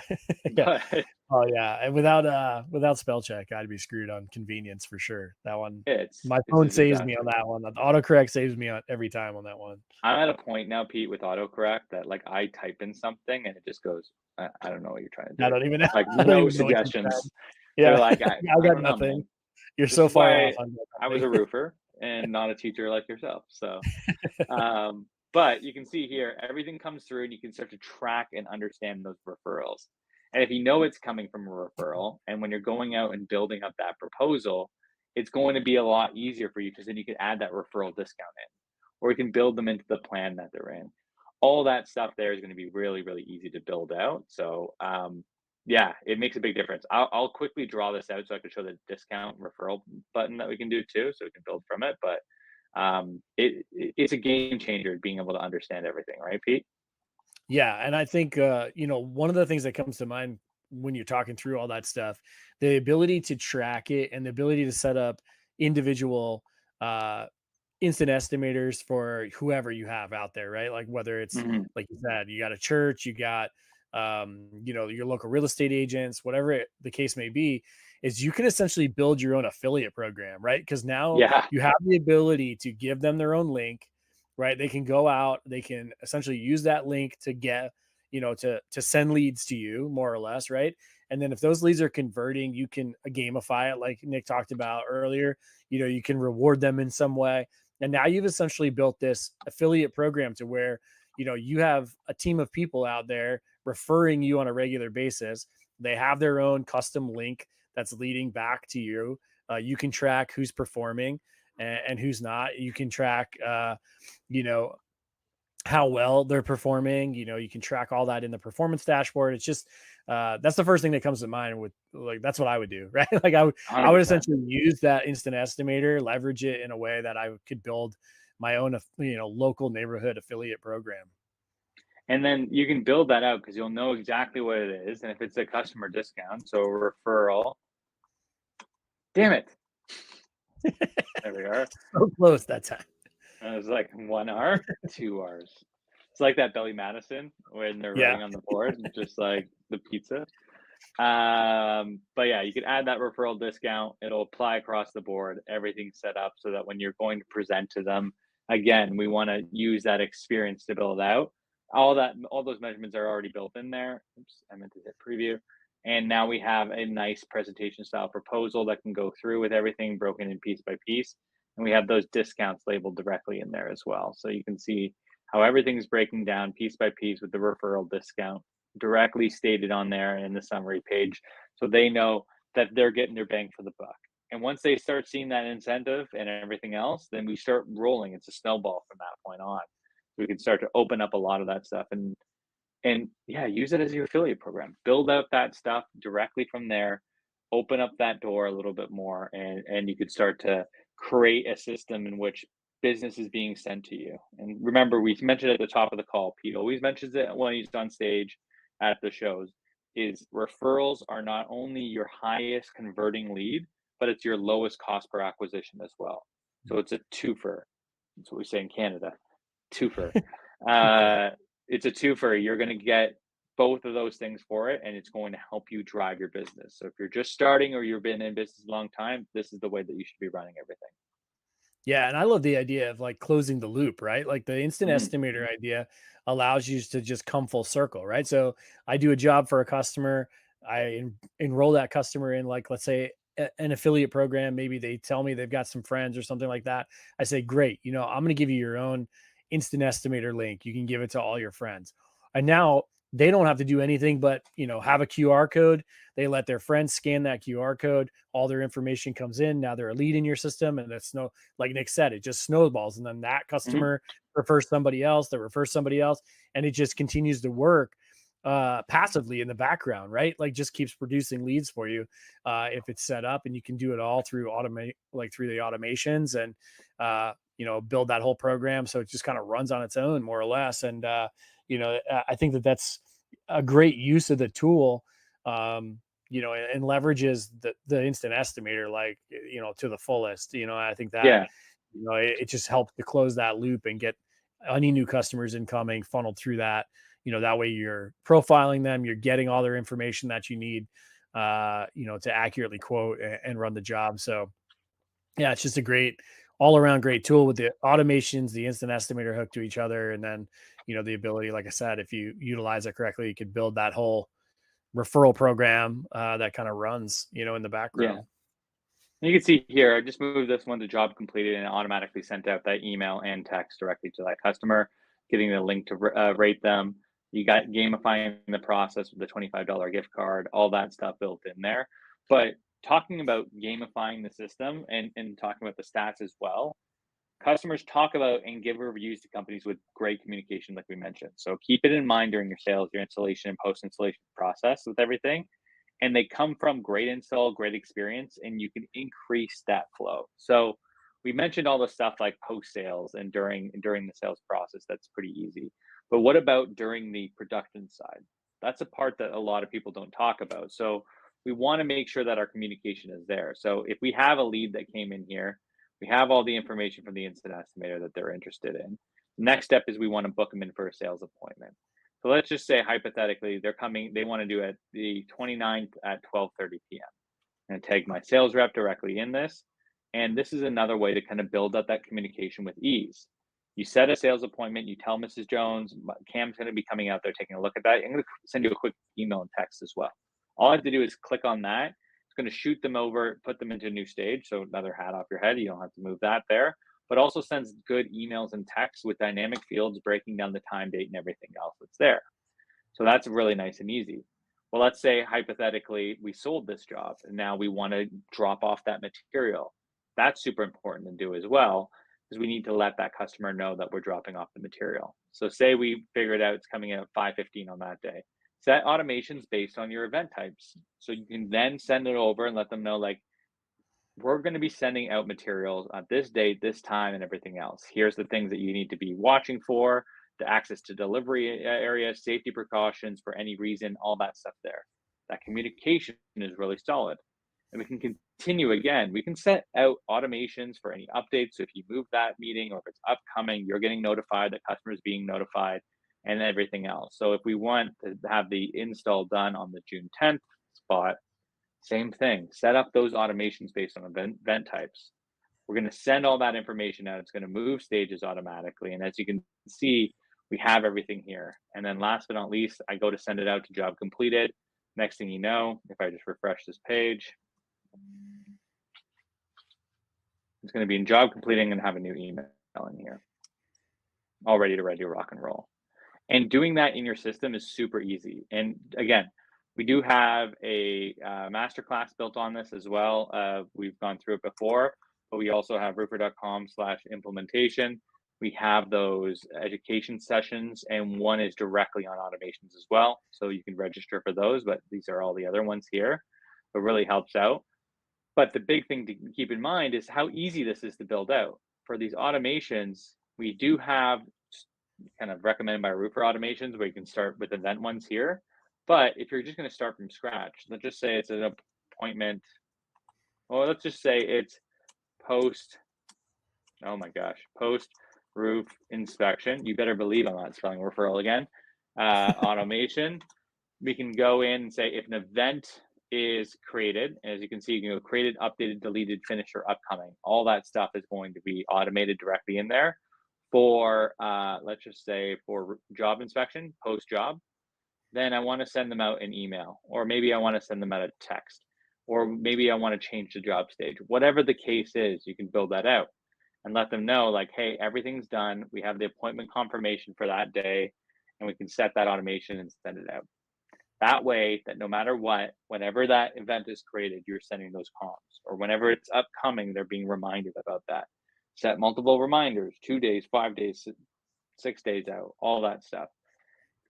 Yeah. but Oh yeah. And without spell check, I'd be screwed on convenience for sure. That one, my it's a phone saves me on disaster. that one. The autocorrect saves me on every time on that one. I'm at a point now, Pete, with autocorrect that like I type in something and it just goes, I don't know what you're trying to I do. don't even know. Like I don't no even know what you suggestions. said. They're Yeah. like, I I got don't know, nothing. man. You're This so is far off. why I got I was a nothing. roofer and not a teacher like yourself. So, but you can see here, everything comes through and you can start to track and understand those referrals. And if you know it's coming from a referral, and when you're going out and building up that proposal, it's going to be a lot easier for you, because then you can add that referral discount in, or you can build them into the plan that they're in. All that stuff there is going to be really, really easy to build out. So, yeah, it makes a big difference. I'll quickly draw this out so I can show the discount referral button that we can do too, so we can build from it. But it's a game changer being able to understand everything, right, Pete? Yeah, and I think one of the things that comes to mind when you're talking through all that stuff, the ability to track it and the ability to set up individual uh instant estimators for whoever you have out there, right? Like whether it's Hmm. like you said, you got a church, you got your local real estate agents, whatever the case may be, is you can essentially build your own affiliate program, right? Because now Yeah, you have the ability to give them their own link, right? They can go out, they can essentially use that link to get, to send leads to you more or less, right? And then if those leads are converting, you can gamify it like Nick talked about earlier. You can reward them in some way. And now you've essentially built this affiliate program to where, you have a team of people out there referring you on a regular basis. They have their own custom link that's leading back to you. You can track who's performing and who's not. You can track, you know, how well they're performing. You can track all that in the performance dashboard. It's just that's the first thing that comes to mind with, like, that's what I would do, right? Like I would 100%. essentially use that instant estimator, leverage it in a way that I could build my own local neighborhood affiliate program. And then you can build that out because you'll know exactly what it is. And if it's a customer discount, so referral, damn it. There we are. So close that time. And it was like 1 R, 2 Rs. It's like that Billy Madison when they're Yeah. writing on the board, just like the pizza. But yeah, you can add that referral discount. It'll apply across the board. Everything's set up so that when you're going to present to them, again, we want to use that experience to build out. All those measurements are already built in there. Oops, I meant to hit preview. And now we have a nice presentation style proposal that can go through with everything broken in piece by piece. And we have those discounts labeled directly in there as well. So you can see how everything's breaking down piece by piece with the referral discount directly stated on there in the summary page, so they know that they're getting their bang for the buck. And once they start seeing that incentive and everything else, then we start rolling. It's a snowball from that point on. We can start to open up a lot of that stuff, and yeah, use it as your affiliate program. Build out that stuff directly from there. Open up that door a little bit more, and you could start to create a system in which business is being sent to you. And remember, we mentioned at the top of the call, Pete always mentions it when he's on stage at the shows. is referrals are not only your highest converting lead, but it's your lowest cost per acquisition as well. So it's a twofer. That's what we say in Canada, twofer. Yeah. Uh, it's a twofer. You're going to get both of those things for it, and it's going to help you drive your business. So if you're just starting or you've been in business a long time, this is the way that you should be running everything. Yeah, and I love the idea of like closing the loop, right? Like the instant Mhm. estimator idea allows you to just come full circle, right? So I do a job for a customer, enroll that customer in like let's say an affiliate program. Maybe they tell me they've got some friends or something like that. I say, great, I'm going to give you your own instant estimator link. You can give it to all your friends, and now they don't have to do anything but have a QR code. They let their friends scan that QR code. All their information comes in. Now they're a lead in your system, and that's no like Nick said, it just snowballs. And then that Mhm. customer refers somebody else that refers somebody else. And it just continues to work passively in the background, right? Like just keeps producing leads for you if it's set up, and you can do it all through through the automations and, build that whole program. So it just kind of runs on its own more or less. And, I think that that's a great use of the tool. And leverages the instant estimator like to the fullest. I think that Yeah, it just helps to close that loop and get any new customers incoming funneled through that. That way you're profiling them, you're getting all their information that you need, to accurately quote and run the job. So yeah, it's just a great all around great tool with the automations, the instant estimator hooked to each other, and then the ability, like I said, if you utilize it correctly, you could build that whole referral program that kind of runs, in the yeah. background. You can see here, I just moved this one to job completed and it automatically sent out that email and text directly to that customer, getting the link to rate them. You got gamifying the process with the $25 gift card, all that stuff built in there. But talking about gamifying the system and talking about the stats as well, customers talk about and give reviews to companies with great communication, like we mentioned. So keep it in mind during your sales, your installation, and post installation process with everything, and they come from great install, great experience, and you can increase that flow. So we mentioned all the stuff like post sales and during the sales process. That's pretty easy. But what about during the production side? That's a part that a lot of people don't talk about. So we want to make sure that our communication is there. So if we have a lead that came in here, we have all the information from the instant estimator that they're interested in. Next step is we want to book them in for a sales appointment. So let's just say hypothetically they're coming, they want to do it the 29th at 12:30 p.m. And tag my sales rep directly in this. And this is another way to kind of build up that communication with ease. You set a sales appointment, you tell Mrs. Jones, Cam's going to be coming out there taking a look at that. I'm going to send you a quick email and text as well. All I have to do is click on that. It's going to shoot them over, put them into a new stage. So another hat off your head. You don't have to move that there, but also sends good emails and texts with dynamic fields breaking down the time, date, and everything else that's there. So that's really nice and easy. Well, let's say hypothetically we sold this job and now we want to drop off that material. That's super important to do as well because we need to let that customer know that we're dropping off the material. So say we figured out it's coming in at 5:15 on that day. Set automations based on your event types. So you can then send it over and let them know like we're going to be sending out materials at this date, this time, and everything else. Here's the things that you need to be watching for, the access to delivery areas, safety precautions for any reason, all that stuff there. That communication is really solid. And we can continue again. We can set out automations for any updates. So if you move that meeting or if it's upcoming, you're getting notified, the customer is being notified, and everything else. So if we want to have the install done on the June 10th spot, same thing. Set up those automations based on event types. We're going to send all that information out. It's going to move stages automatically. And as you can see, we have everything here. And then last but not least, I go to send it out to job completed. Next thing you know, if I just refresh this page, it's going to be in job completing and have a new email in here, all ready to rock and roll. And doing that in your system is super easy. And again, we do have a masterclass built on this as well. We've gone through it before, but we also have roofr.com/implementation. We have those education sessions, and one is directly on automations as well. So you can register for those, but these are all the other ones here. It really helps out. But the big thing to keep in mind is how easy this is to build out. For these automations, we do have kind of recommended by Roofr automations where you can start with event ones here. But if you're just going to start from scratch, let's just say it's an appointment, or let's just say it's post, oh my gosh, post roof inspection. You better believe I'm not spelling referral again. Automation. We can go in and say if an event is created, as you can see, you can go created, updated, deleted, finished, or upcoming. All that stuff is going to be automated directly in there for, let's just say, for job inspection, post job. Then I want to send them out an email, or maybe I want to send them out a text, or maybe I want to change the job stage. Whatever the case is, you can build that out and let them know, like, hey, everything's done. We have the appointment confirmation for that day, and we can set that automation and send it out. That way, that no matter what, whenever that event is created, you're sending those comms, or whenever it's upcoming, they're being reminded about that. Set multiple reminders, 2 days, 5 days, 6 days out, all that stuff.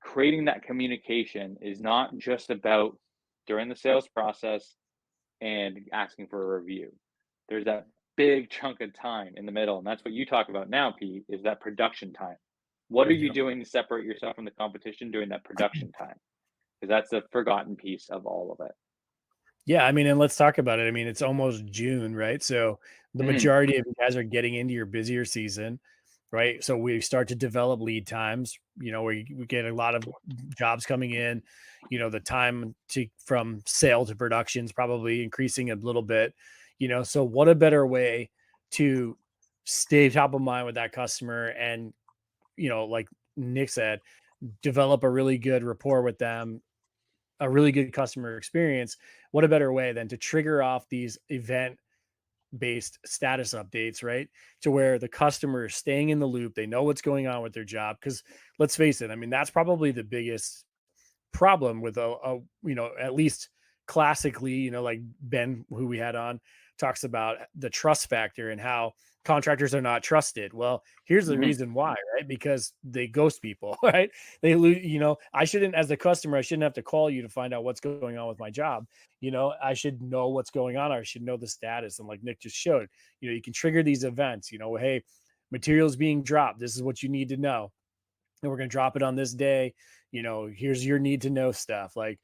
Creating that communication is not just about during the sales process and asking for a review. There's that big chunk of time in the middle, and that's what you talk about now, Pete, is that production time. What are you Yep. doing to separate yourself from the competition during that production time? Because that's the forgotten piece of all of it. Yeah, I mean, and let's talk about it. I mean, it's almost June, right? So the Mhm, majority of you guys are getting into your busier season, right? So we start to develop lead times, where we get a lot of jobs coming in, the time to from sale to production is probably increasing a little bit, So what a better way to stay top of mind with that customer and, like Nick said, develop a really good rapport with them, a really good customer experience. What a better way than to trigger off these event based status updates, right? To where the customer is staying in the loop, they know what's going on with their job. Because let's face it, I mean, that's probably the biggest problem with at least classically, like Ben, who we had on, talks about the trust factor and how contractors are not trusted. Well, here's the mhm, reason why, right? Because they ghost people, right? They lose, I shouldn't, as a customer, I shouldn't have to call you to find out what's going on with my job. I should know what's going on. I should know the status. And like Nick just showed, you can trigger these events, hey, materials being dropped. This is what you need to know, and we're going to drop it on this day. Here's your need to know stuff, like,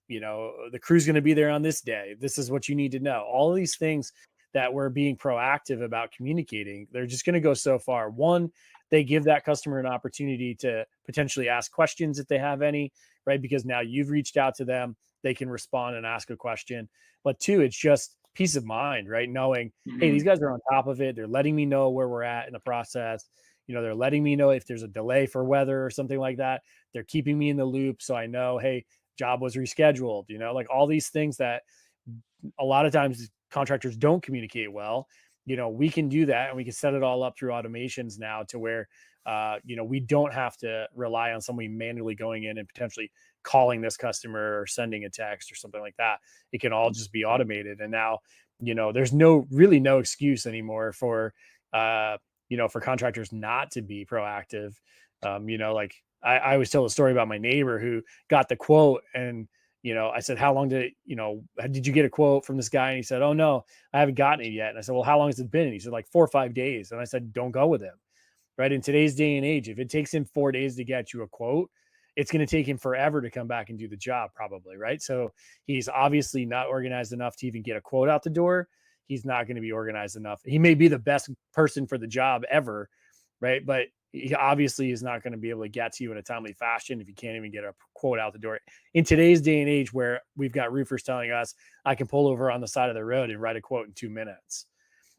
the crew's going to be there on this day. This is what you need to know. All of these things that we're being proactive about communicating, they're just going to go so far. One, they give that customer an opportunity to potentially ask questions if they have any, right? Because now you've reached out to them, they can respond and ask a question. But two, it's just peace of mind, right? Knowing, hey, these mhm, guys are on top of it. They're letting me know where we're at in the process. They're letting me know if there's a delay for weather or something like that. They're keeping me in the loop. So I know, hey, job was rescheduled, like all these things that a lot of times contractors don't communicate well. We can do that, and we can set it all up through automations now to where, we don't have to rely on somebody manually going in and potentially calling this customer or sending a text or something like that. It can all just be automated. And now, there's really no excuse anymore for contractors not to be proactive. Like I always tell a story about my neighbor who got the quote, and I said, how long did you get a quote from this guy? And he said, oh no, I haven't gotten it yet. And I said, well, how long has it been? And he said, like 4 or 5 days. And I said, don't go with him. Right. In today's day and age, if it takes him 4 days to get you a quote, it's going to take him forever to come back and do the job, probably. Right. So he's obviously not organized enough to even get a quote out the door. He's not going to be organized enough. He may be the best person for the job ever. Right. But he obviously is not going to be able to get to you in a timely fashion if you can't even get a quote out the door. In today's day and age, where we've got roofers telling us, I can pull over on the side of the road and write a quote in 2 minutes.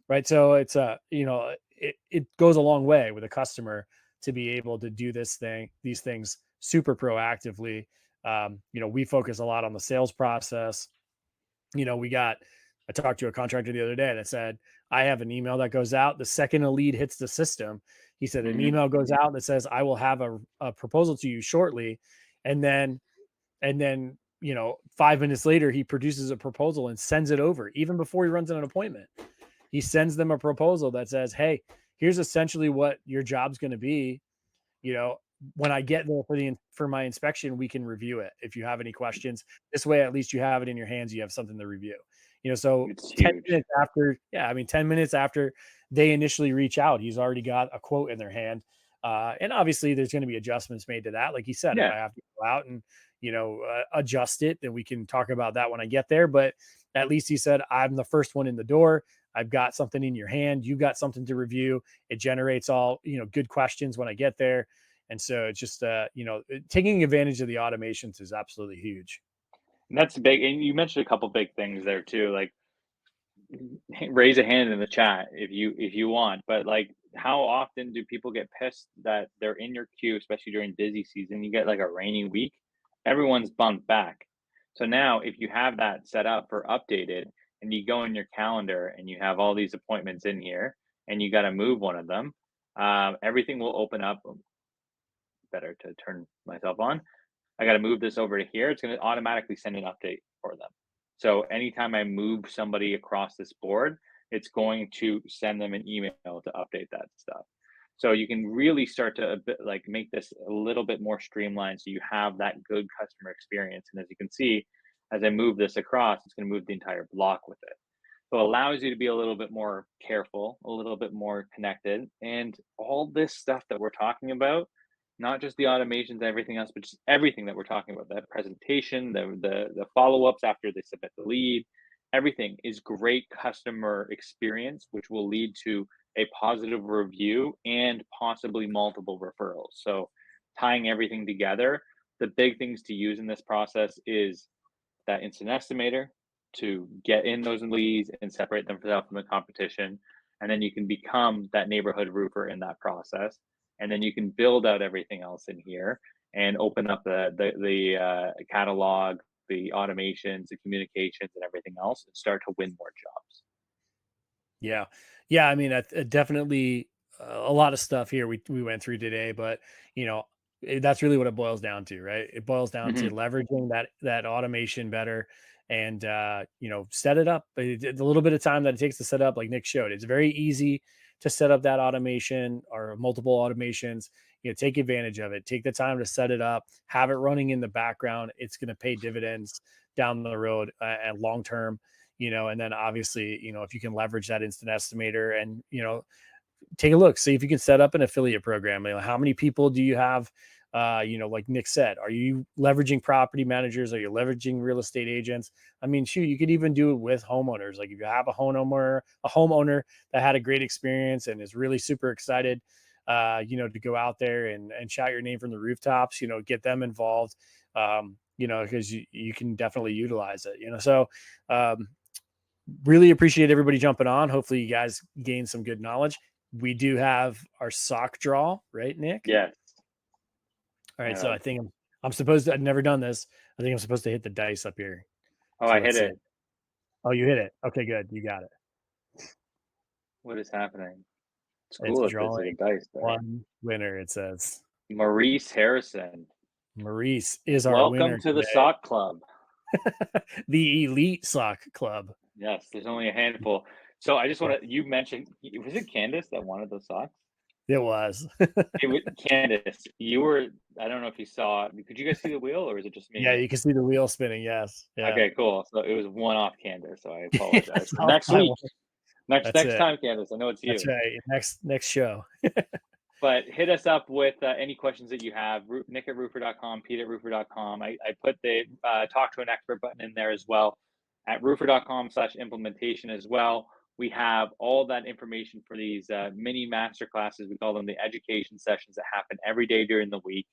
Right. So it's it goes a long way with a customer to be able to do these things super proactively. We focus a lot on the sales process. I talked to a contractor the other day that said, I have an email that goes out the second a lead hits the system. He said an mhm. email goes out that says, I will have a proposal to you shortly. And then 5 minutes later, he produces a proposal and sends it over even before he runs an appointment. He sends them a proposal that says, hey, here's essentially what your job's going to be. you know when I get there for my inspection, we can review it if you have any questions. This way, at least you have it in your hands, you have something to review. So It's 10 huge. minutes after, yeah, I mean 10 minutes after they initially reach out, he's already got a quote in their hand, And obviously there's going to be adjustments made to that. Like you said, if Yeah. I have to go out and, adjust it, then we can talk about that when I get there. But at least he said, I'm the first one in the door. I've got something in your hand. You've got something to review. It generates all, good questions when I get there. And so it's just, taking advantage of the automations is absolutely huge. And that's big. And you mentioned a couple big things there too, like raise a hand in the chat if you want. But like, how often do people get pissed that they're in your queue, especially during busy season? You get like a rainy week, everyone's bumped back. So now, if you have that set up for updated, and you go in your calendar and you have all these appointments in here, and you got to move one of them, everything will open up. Better to turn myself on. I got to move this over to here. It's going to automatically send an update for them. So anytime I move somebody across this board, it's going to send them an email to update that stuff. So you can really start to like make this a little bit more streamlined, so you have that good customer experience. And as you can see, as I move this across, it's going to move the entire block with it. So it allows you to be a little bit more careful, a little bit more connected, and all this stuff that we're talking about, not just the automations and everything else, but just everything that we're talking about, that presentation, the follow-ups after they submit the lead, everything is great customer experience, which will lead to a positive review and possibly multiple referrals. So tying everything together, the big things to use in this process is that instant estimator to get in those leads and separate them from the competition. And then you can become that neighborhood roofer in that process. And then you can build out everything else in here and open up the catalog, the automations, the communications, and everything else, and start to win more jobs. Yeah. Yeah. I mean, definitely a lot of stuff here we went through today, but that's really what it boils down to, right? It boils down to Hmm. leveraging that automation better and, set it up. The little bit of time that it takes to set up, like Nick showed, it's very easy to set up that automation or multiple automations. Take advantage of it, take the time to set it up, have it running in the background. It's going to pay dividends down the road and long term. And then obviously, if you can leverage that instant estimator and, take a look, see if you can set up an affiliate program. How many people do you have? Like Nick said, are you leveraging property managers? Are you leveraging real estate agents? I mean, shoot, you could even do it with homeowners. Like if you have a homeowner that had a great experience and is really super excited, to go out there and shout your name from the rooftops, get them involved, because you can definitely utilize it, So, really appreciate everybody jumping on. Hopefully you guys gain some good knowledge. We do have our sock draw, right, Nick? Yes. All right. So Uh, I think I'm supposed to, I've never done this. I think I'm supposed to hit the dice up here. oh, So I let's hit see. it. Oh, you hit it. Okay, good. You got it. What is happening? It's It's cool that there's like drawing a dice there. one winner. It says Maurice Harrison. Maurice is our Welcome winner to the today. sock club. The Elite Sock Club. Yes, there's only a handful. So I just want to, you mentioned, was it Candace that wanted those socks? It was. It was Candace. You were, I don't know if you saw, could you guys see the wheel or is it just Yeah, me? you can see the wheel spinning. Yes. Yeah. Okay, cool. So it was one off Candace. So I apologize. Yes, For next I week, will. That's next it. time, Candace, I know it's That's you. right. Next show. But hit us up with any questions that you have. Nick at roofer.com, Pete at roofer.com. I put the talk to an expert button in there as well at roofer.com/implementation as well. We have all that information for these mini master classes. We call them the education sessions that happen every day during the week.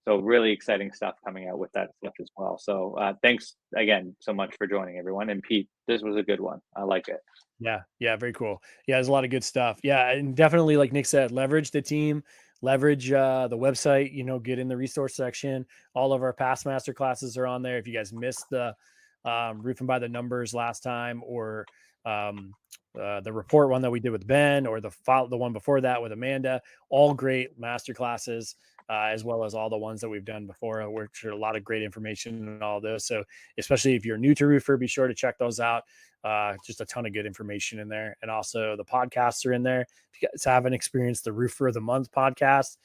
So really exciting stuff coming out with that stuff as well. So thanks again so much for joining everyone. And Pete, this was a good one. I like it. Yeah, yeah, very cool. Yeah, there's a lot of good stuff. Yeah, and definitely, like Nick said, leverage the team, leverage the website. Get in the resource section. All of our past master classes are on there. If you guys missed the roofing by the numbers last time, or um, the report one that we did with Ben, or the one before that with Amanda, all great master classes. As well as all the ones that we've done before, which are a lot of great information and all those. So, especially if you're new to Roofer, be sure to check those out. Just a ton of good information in there. And also the podcasts are in there. If you guys haven't experienced the Roofer of the Month podcast,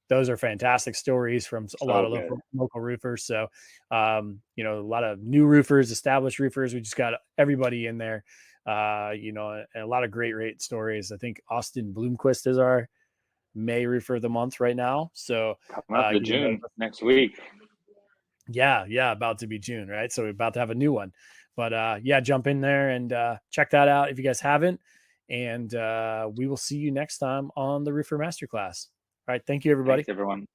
those are fantastic stories from a lot So of good. local roofers. So, a lot of new roofers, established roofers. We just got everybody in there, and a lot of great stories. I think Austin Bloomquist is our May Roofer of the month right now. So Coming up to you know, June next week. yeah, about to be June, right? So we're about to have a new one. But yeah, jump in there and check that out if you guys haven't. And we will see you next time on the Roofer Masterclass. All right. Thank you, Thanks, everybody. everyone.